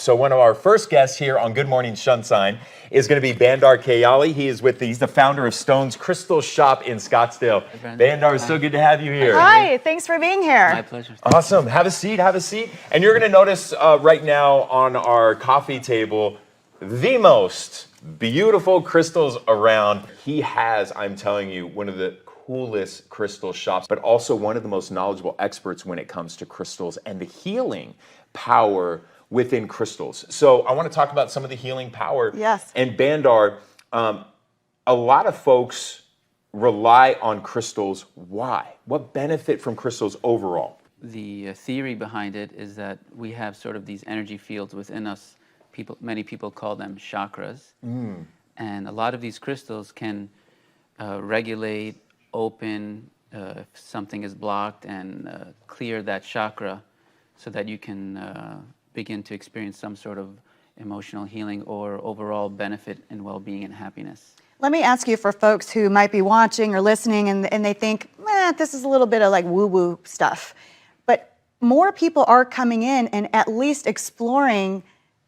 So one of our first guests here on Good Morning Sunshine is going to be Bandar Kayali. He's the founder of Stone's Crystal Shop in Scottsdale. Bandar, it's so good to have you here. Hi, thanks for being here. My pleasure. Awesome. Have a seat, have a seat. And you're going to notice right now on our coffee table, the most beautiful crystals around. He has, I'm telling you, one of the coolest crystal shops, but also one of the most knowledgeable experts when it comes to crystals and the healing power within crystals. So I want to talk about some of the healing power. Yes. And Bandar, a lot of folks rely on crystals. Why? What benefit from crystals overall? The theory behind it is that we have sort of these energy fields within us. Many people call them chakras. And a lot of these crystals can regulate, open if something is blocked, and clear that chakra so that you can begin to experience some sort of emotional healing or overall benefit and well-being and happiness. Let me ask you, for folks who might be watching or listening and they think, this is a little bit of like woo-woo stuff, but more people are coming in and at least exploring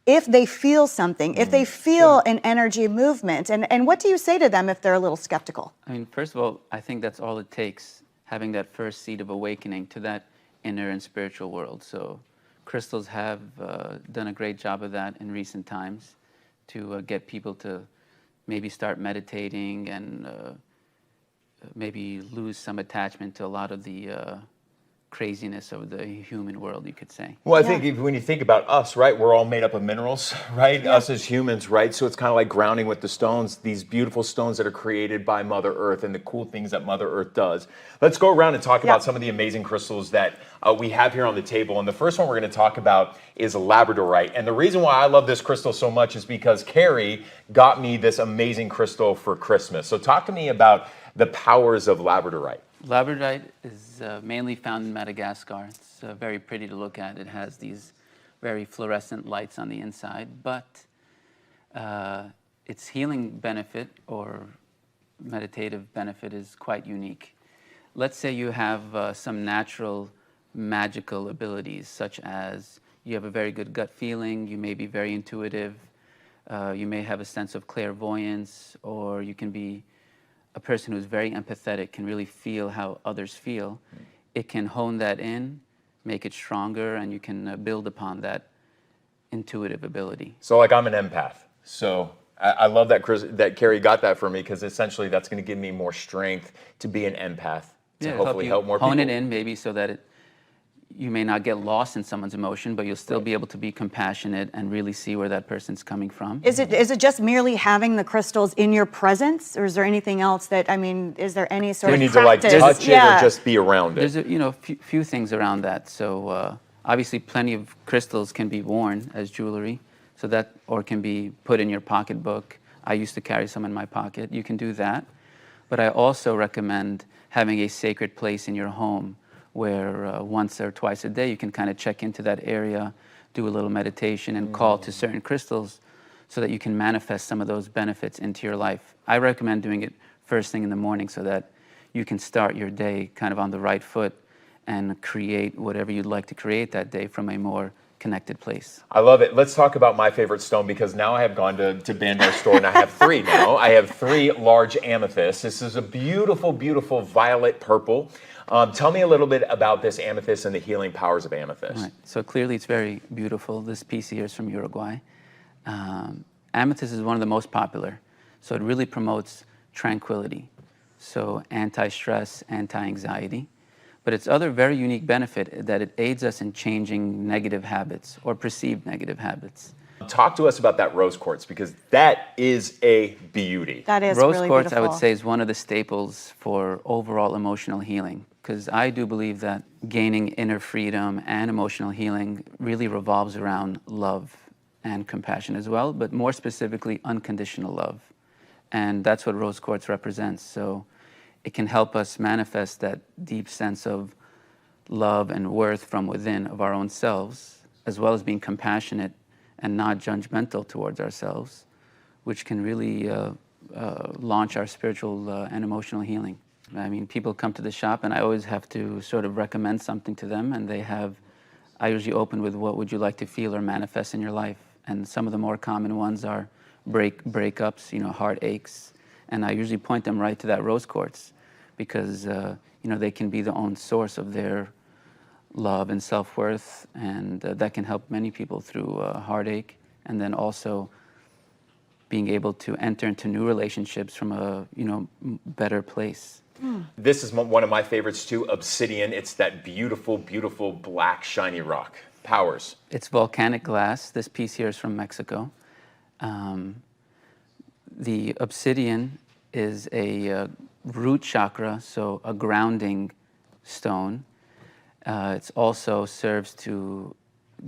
if they feel something, if they feel an energy movement. And what do you say to them if they're a little skeptical? I mean, first of all, I think that's all it takes, having that first seed of awakening to that inner and spiritual world. So crystals have done a great job of that in recent times to get people to maybe start meditating and maybe lose some attachment to a lot of the craziness of the human world, you could say. Well, I think when you think about us, right, we're all made up of minerals, right? Yeah. Us as humans, right? So it's kind of like grounding with the stones, these beautiful stones that are created by Mother Earth and the cool things that Mother Earth does. Let's go around and talk about some of the amazing crystals that we have here on the table. And the first one we're going to talk about is Labradorite. And the reason why I love this crystal so much is because Carey got me this amazing crystal for Christmas. So talk to me about the powers of Labradorite. Labradorite is mainly found in Madagascar. It's very pretty to look at. It has these very fluorescent lights on the inside, but its healing benefit or meditative benefit is quite unique. Let's say you have some natural magical abilities, such as you have a very good gut feeling, you may be very intuitive, you may have a sense of clairvoyance, or you can be a person who's very empathetic, can really feel how others feel. It can hone that in, make it stronger, and you can build upon that intuitive ability. So like I'm an empath. So I love that Carey got that for me, because essentially that's going to give me more strength to be an empath, to hopefully help more people. Hone it in maybe so that you may not get lost in someone's emotion, but you'll still be able to be compassionate and really see where that person's coming from. Is it just merely having the crystals in your presence, or is there anything else that, I mean, is there any sort of practice? Do we need to like touch it or just be around it? There's a few things around that. So obviously plenty of crystals can be worn as jewelry, so that, or can be put in your pocketbook. I used to carry some in my pocket. You can do that. But I also recommend having a sacred place in your home where once or twice a day you can kind of check into that area, do a little meditation, and call to certain crystals so that you can manifest some of those benefits into your life. I recommend doing it first thing in the morning so that you can start your day kind of on the right foot and create whatever you'd like to create that day from a more connected place. I love it. Let's talk about my favorite stone, because now I have gone to Bandar's store and I have three now. I have three large amethysts. This is a beautiful, beautiful violet purple. Tell me a little bit about this amethyst and the healing powers of amethyst. Right. So clearly it's very beautiful. This piece here is from Uruguay. Amethyst is one of the most popular. So it really promotes tranquility. So anti-stress, anti-anxiety. But its other very unique benefit that it aids us in changing negative habits or perceived negative habits. Talk to us about that rose quartz, because that is a beauty. That is rose really quartz, beautiful. I would say, is one of the staples for overall emotional healing, because I do believe that gaining inner freedom and emotional healing really revolves around love and compassion as well, but more specifically, unconditional love. And that's what rose quartz represents. So it can help us manifest that deep sense of love and worth from within of our own selves, as well as being compassionate and not judgmental towards ourselves, which can really launch our spiritual and emotional healing. I mean, people come to the shop and I always have to sort of recommend something to them, and I usually open with, what would you like to feel or manifest in your life? And some of the more common ones are breakups, heartaches. And I usually point them right to that rose quartz because, they can be the own source of their love and self-worth. And that can help many people through heartache. And then also being able to enter into new relationships from a, better place. This is one of my favorites too, obsidian. It's that beautiful, beautiful black shiny rock. Powers. It's volcanic glass. This piece here is from Mexico. The obsidian is a root chakra, so a grounding stone. It also serves to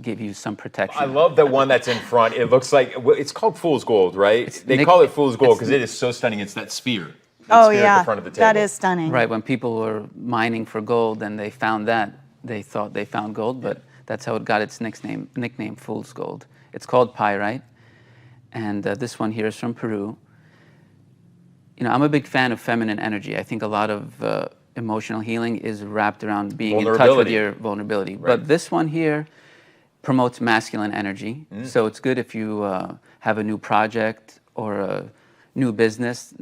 give you some protection. I love the one that's in front. It looks like, it's called fool's gold, right? They call it fool's gold because it is so stunning. It's that spear. Oh Spear yeah, at the front of the table. that is stunning. Right, when people were mining for gold and they found that, they thought they found gold, but that's how it got its nickname fool's gold. It's called pyrite, and this one here is from Peru. I'm a big fan of feminine energy. I think a lot of emotional healing is wrapped around being in touch with your vulnerability. Right. But this one here promotes masculine energy. So it's good if you have a new project or a new business.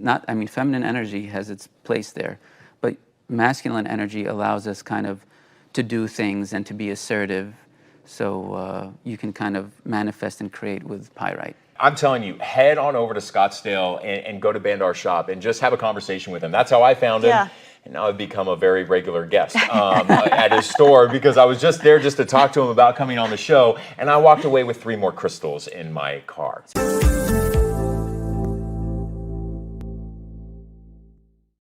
Feminine energy has its place there, but masculine energy allows us kind of to do things and to be assertive. So you can kind of manifest and create with pyrite. I'm telling you, head on over to Scottsdale and go to Bandar shop and just have a conversation with him. That's how I found him. Yeah. And now I've become a very regular guest at his store because I was just there just to talk to him about coming on the show. And I walked away with 3 more crystals in my car.